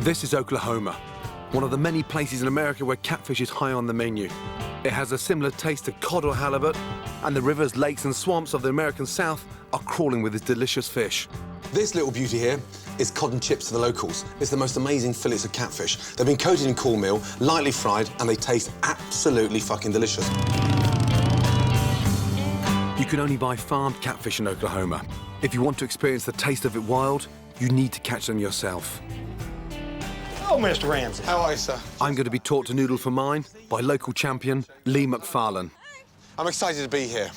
This is Oklahoma, one of the many places in America where catfish is high on the menu. It has a similar taste to cod or halibut, and the rivers, lakes and swamps of the American South are crawling with this delicious fish. This little beauty here is cod and chips to the locals. It's the most amazing fillets of catfish. They've been coated in cornmeal, lightly fried, and they taste absolutely fucking delicious. You can only buy farmed catfish in Oklahoma. If you want to experience the taste of it wild, you need to catch them yourself. Oh, Mr. Ramsay. How are you, sir? I'm going to be taught to noodle for mine by local champion Lee McFarlane. I'm excited to be here.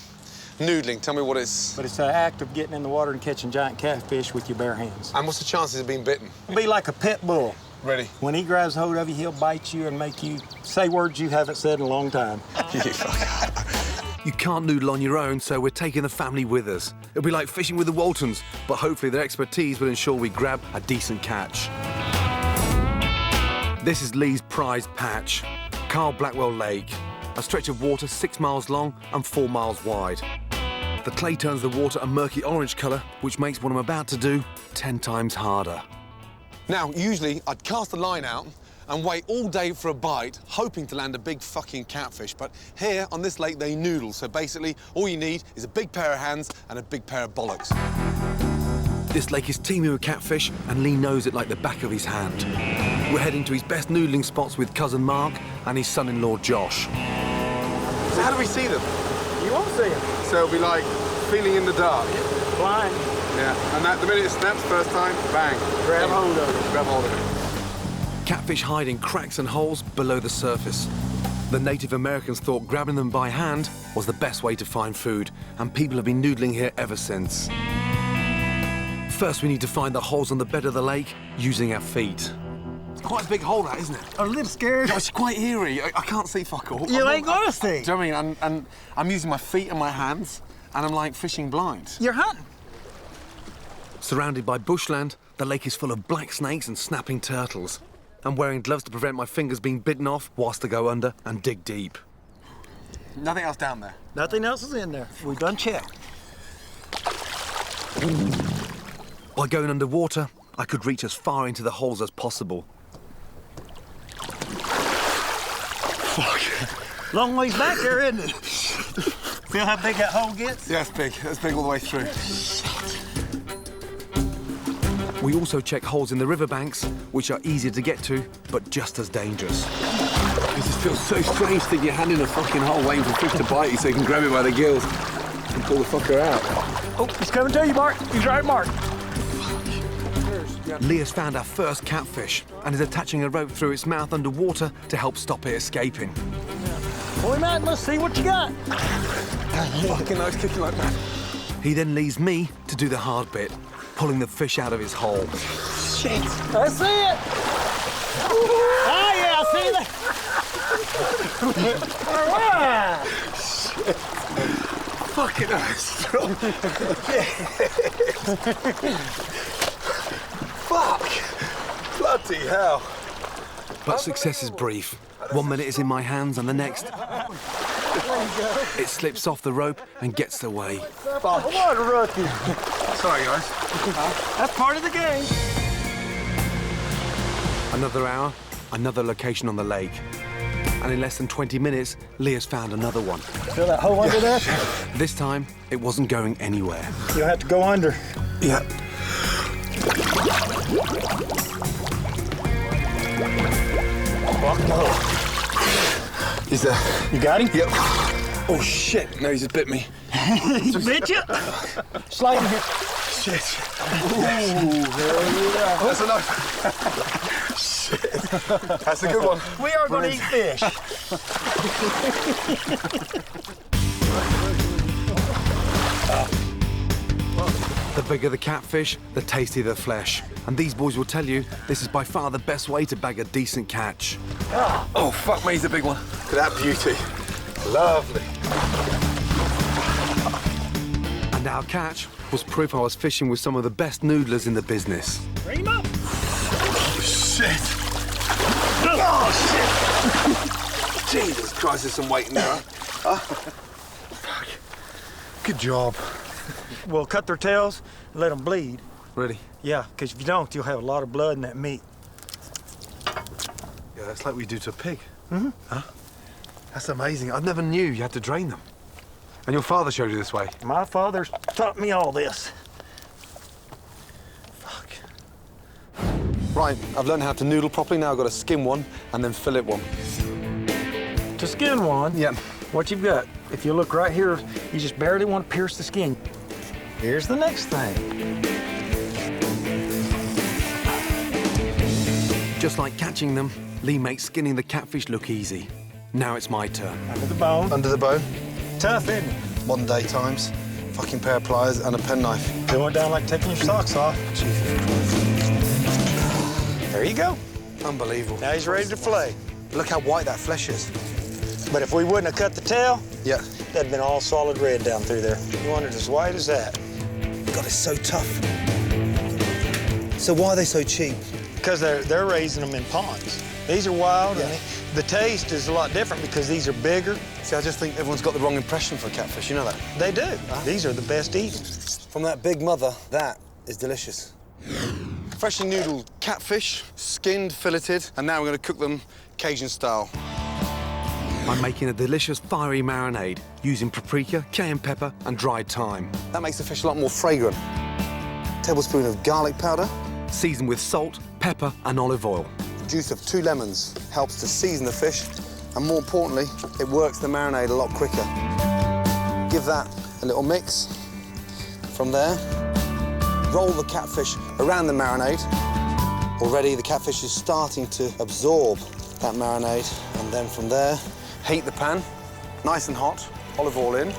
Noodling, tell me what it's... But it's an act of getting in the water and catching giant catfish with your bare hands. And what's the chances of being bitten? Be like a pit bull. Ready? When he grabs hold of you, he'll bite you and make you say words you haven't said in a long time. You fucker. You can't noodle on your own, so we're taking the family with us. It'll be like fishing with the Waltons, but hopefully their expertise will ensure we grab a decent catch. This is Lee's prized patch, Carl Blackwell Lake, a stretch of water 6 miles long and 4 miles wide. The clay turns the water a murky orange colour, which makes what I'm about to do 10 times harder. Now, usually I'd cast the line out and wait all day for a bite, hoping to land a big fucking catfish. But here on this lake, they noodle. So basically, all you need is a big pair of hands and a big pair of bollocks. This lake is teeming with catfish, and Lee knows it like the back of his hand. We're heading to his best noodling spots with cousin Mark and his son-in-law Josh. So how do we see them? You won't see him. So it'll be like feeling in the dark. Blind. Yeah, and the minute it snaps first time, bang. Grab hold of it. Grab hold of it. Catfish hide in cracks and holes below the surface. The Native Americans thought grabbing them by hand was the best way to find food, and people have been noodling here ever since. First, we need to find the holes on the bed of the lake using our feet. It's quite a big hole, that, isn't it? A little scared. No, it's quite eerie. I can't see fuck all. You ain't gonna see. Do you know what I mean? And I'm using my feet and my hands, and I'm like fishing blind. You're hunting. Surrounded by bushland, the lake is full of black snakes and snapping turtles. I'm wearing gloves to prevent my fingers being bitten off whilst I go under and dig deep. Nothing else down there? Nothing else is in there. We've done checked. By going underwater, I could reach as far into the holes as possible. Fuck. Long ways back there, isn't it? Feel how big that hole gets? Yeah, it's big. It's big all the way through. We also check holes in the riverbanks, which are easier to get to, but just as dangerous. It just feels so strange sticking your hand in a fucking hole waiting for fish to bite you so you can grab it by the gills and pull the fucker out. Oh, he's coming to you, Mark. He's right, Mark. Lee has found our first catfish and is attaching a rope through its mouth underwater to help stop it escaping. Pull him out and let's see what you got. Fucking nose kicking like that. He then leaves me to do the hard bit, pulling the fish out of his hole. Shit. I see it. Oh, yeah, I see that. All right. Shit. Fucking hell. Fuck. Bloody hell. But success is brief. 1 minute is in my hands and the next, it slips off the rope and gets away. What a rookie. Sorry, guys. That's part of the game. Another hour, another location on the lake. And in less than 20 minutes, Lee has found another one. Feel that hole under there? This time, it wasn't going anywhere. You'll have to go under. Yeah. Fuck no. He's there. You got him? Yep. Oh, shit. No, he just bit me. He bit you? Slide him here. Shit. Ooh, hell yeah. That's a knife. Shit. That's a good one. We are going to eat fish. The bigger the catfish, the tastier the flesh. And these boys will tell you this is by far the best way to bag a decent catch. Oh, fuck me, he's a big one. Look at that beauty. Lovely. And our catch was proof I was fishing with some of the best noodlers in the business. Bring him up. Oh, shit. Oh, shit. Jesus Christ, there's some weight in there. Fuck. Good job. We'll cut their tails and let them bleed. Ready? Yeah, because if you don't, you'll have a lot of blood in that meat. It's like we do to a pig. Mm-hmm. Huh? That's amazing. I never knew you had to drain them. And your father showed you this way? My father's taught me all this. Fuck. Right, I've learned how to noodle properly. Now I've got to skin one and then fillet one. To skin one, Yeah. what you've got, if you look right here, you just barely want to pierce the skin. Here's the next thing. Just like catching them, Lee makes skinning the catfish look easy. Now it's my turn. Under the bone. Under the bone. Tough, isn't it? Modern day times. Fucking pair of pliers and a penknife. Going down like taking your socks off. There you go. Unbelievable. Now he's ready to fillet. Look how white that flesh is. But if we wouldn't have cut the tail, Yeah. that'd have been all solid red down through there. You want it as white as that. God, it's so tough. So why are they so cheap? Because they're raising them in ponds. These are wild, Yeah. and the taste is a lot different because these are bigger. See, I just think everyone's got the wrong impression for catfish, you know that? They do. These are the best eating. From that big mother, that is delicious. Freshly noodled catfish, skinned, filleted, and now we're going to cook them Cajun style. I'm making a delicious fiery marinade using paprika, cayenne pepper, and dried thyme. That makes the fish a lot more fragrant. Tablespoon of garlic powder. Seasoned with salt, pepper, and olive oil. The juice of 2 lemons helps to season the fish, and more importantly, it works the marinade a lot quicker. Give that a little mix. From there, roll the catfish around the marinade. Already the catfish is starting to absorb that marinade, and then from there, heat the pan, nice and hot, olive oil in.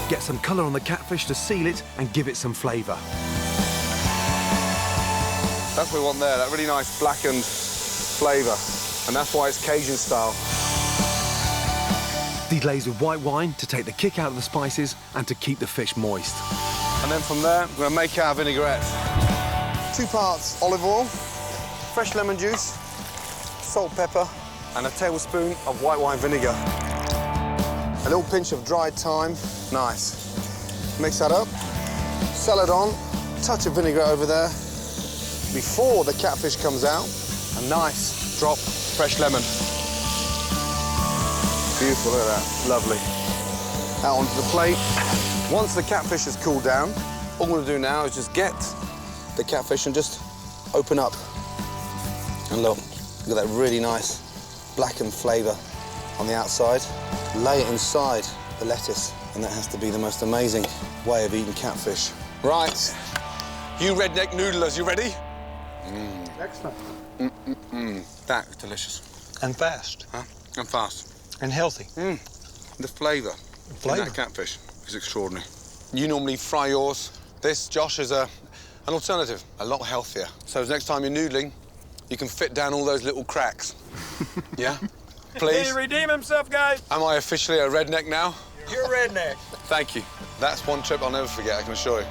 Get some colour on the catfish to seal it and give it some flavour. That's what we want there, that really nice blackened flavour. And that's why it's Cajun style. Deglaze with white wine to take the kick out of the spices and to keep the fish moist. And then from there, we're gonna make our vinaigrette. 2 parts olive oil, fresh lemon juice, salt, pepper, and a tablespoon of white wine vinegar. A little pinch of dried thyme, nice. Mix that up, salad on, touch of vinegar over there. Before the catfish comes out, a nice drop fresh lemon. Beautiful, look at that, lovely. Out onto the plate. Once the catfish has cooled down, all we're gonna do now is just get the catfish and just open up. And look at that really nice blackened flavour on the outside. Lay it inside the lettuce, and that has to be the most amazing way of eating catfish. Right, you redneck noodlers, you ready? Excellent. That's delicious. And fast. Huh? And fast. And healthy. The flavour in that catfish is extraordinary. You normally fry yours. This, Josh, is an alternative, a lot healthier. So next time you're noodling, you can fit down all those little cracks. Yeah? Please? Did he redeem himself, guys? Am I officially a redneck now? You're a redneck. Thank you. That's one trip I'll never forget, I can assure you.